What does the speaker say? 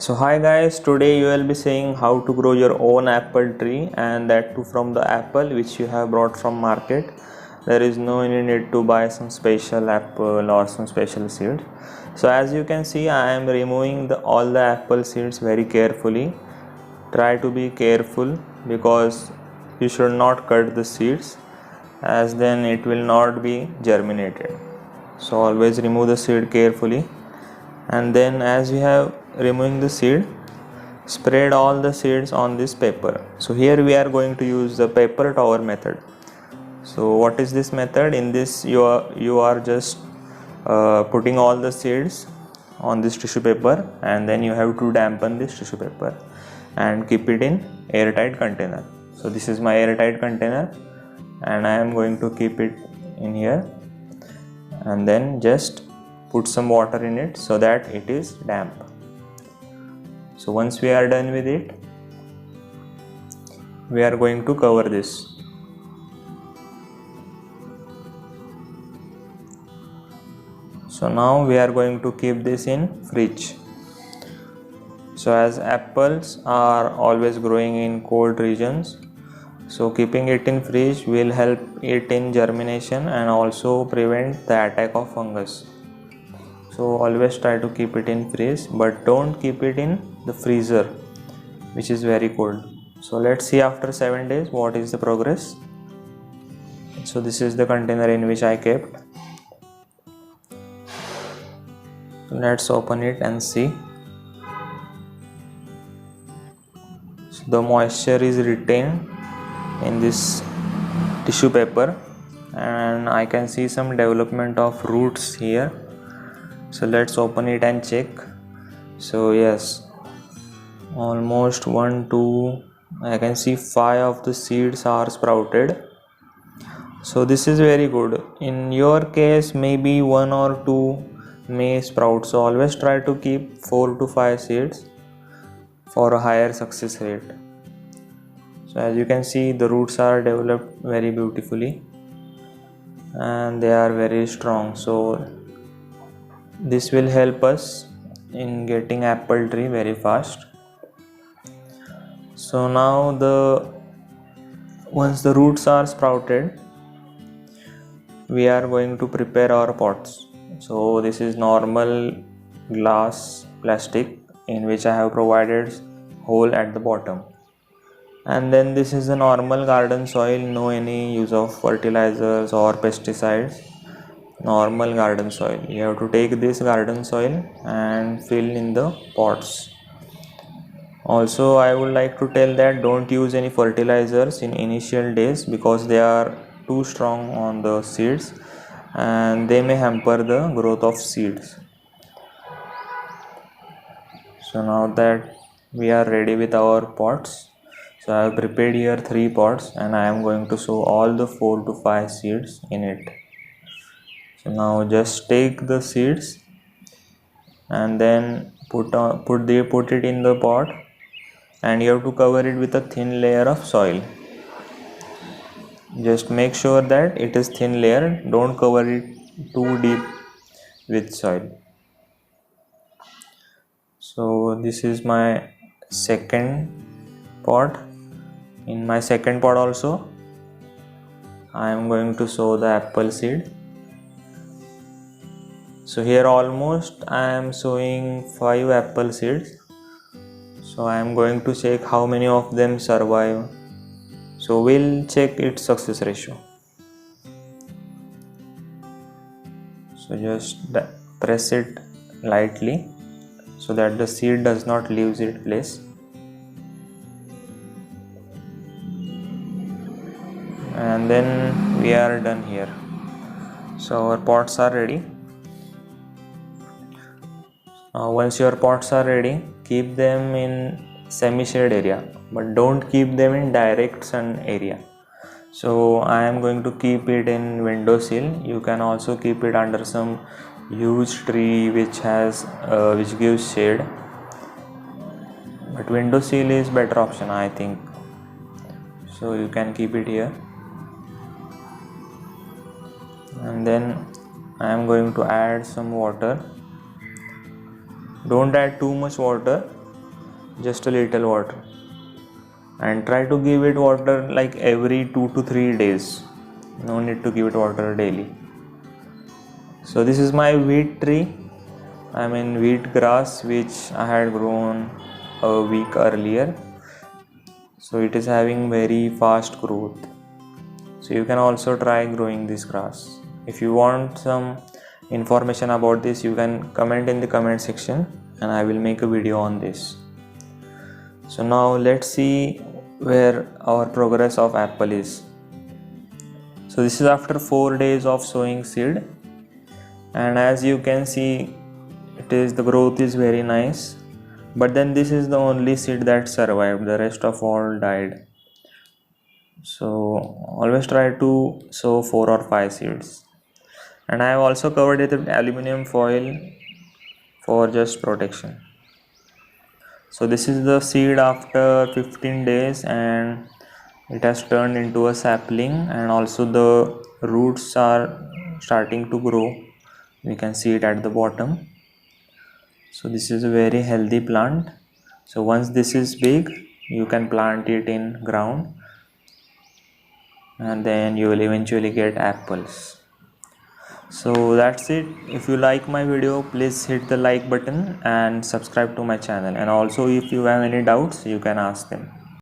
So hi guys, today you will be seeing how to grow your own apple tree, and that too from the apple which you have brought from market. There is no any need to buy some special apple or some special seeds. So as you can see, I am removing all the apple seeds very carefully. Try to be careful because you should not cut the seeds, as then it will not be germinated. So always remove the seed carefully, and then as we have removing the seed, spread all the seeds on this paper. So here we are going to use the paper tower method. So what is this method? In this you are just putting all the seeds on this tissue paper, and then you have to dampen this tissue paper and keep it in airtight container. So this is my airtight container, and I am going to keep it in here, and then just put some water in it so that it is damp. So once we are done with it, we are going to cover this. So now we are going to keep this in fridge. So as apples are always growing in cold regions, so keeping it in fridge will help it in germination and also prevent the attack of fungus. So always try to keep it in fridge, but don't keep it in the freezer, which is very cold. So let's see after 7 days what is the progress. So this is the container in which I kept. Let's open it and see. So the moisture is retained in this tissue paper, and I can see some development of roots here. So let's open it and check. So yes, almost 1 2 I can see 5 of the seeds are sprouted. So this is very good. In your case maybe 1 or 2 may sprout, so always try to keep 4 to 5 seeds for a higher success rate. So as you can see, the roots are developed very beautifully and they are very strong. So this will help us in getting apple tree very fast. So now once the roots are sprouted, we are going to prepare our pots. So this is normal glass plastic in which I have provided hole at the bottom, and then this is a normal garden soil, no any use of fertilizers or pesticides. Normal garden soil. You have to take this garden soil and fill in the pots. Also I would like to tell that don't use any fertilizers in initial days because they are too strong on the seeds and they may hamper the growth of seeds. So now that we are ready with our pots, so I have prepared here 3 pots and I am going to sow all the 4 to 5 seeds in it. So now just take the seeds and then put it in the pot, and you have to cover it with a thin layer of soil. Just make sure that it is thin layer, don't cover it too deep with soil. So this is my second pot. In my second pot also I am going to sow the apple seed. So here almost I am sowing 5 apple seeds. So I am going to check how many of them survive. So we'll check its success ratio. So just press it lightly so that the seed does not leave its place. And then we are done here. So our pots are ready. Once your pots are ready, keep them in semi-shade area, but don't keep them in direct sun area. So I am going to keep it in windowsill. You can also keep it under some huge tree which gives shade, but windowsill is better option I think. So you can keep it here, and then I am going to add some water. Don't add too much water just a little water, and try to give it water like every 2 to 3 days. No need to give it water daily. So this is my wheat tree, I mean wheat grass, which I had grown a week earlier. So it is having very fast growth. So you can also try growing this grass. If you want some information about this, you can comment in the comment section and I will make a video on this. So now let's see where our progress of apple is. So this is after 4 days of sowing seed, and as you can see, the growth is very nice. But then this is the only seed that survived, the rest of all died. So always try to sow 4 or 5 seeds. And I have also covered it with aluminum foil for just protection. So this is the seed after 15 days, and it has turned into a sapling, and also the roots are starting to grow. We can see it at the bottom. So this is a very healthy plant. So once this is big, you can plant it in ground, and then you will eventually get apples. So that's it. If you like my video, please hit the like button and subscribe to my channel, and also if you have any doubts, you can ask them.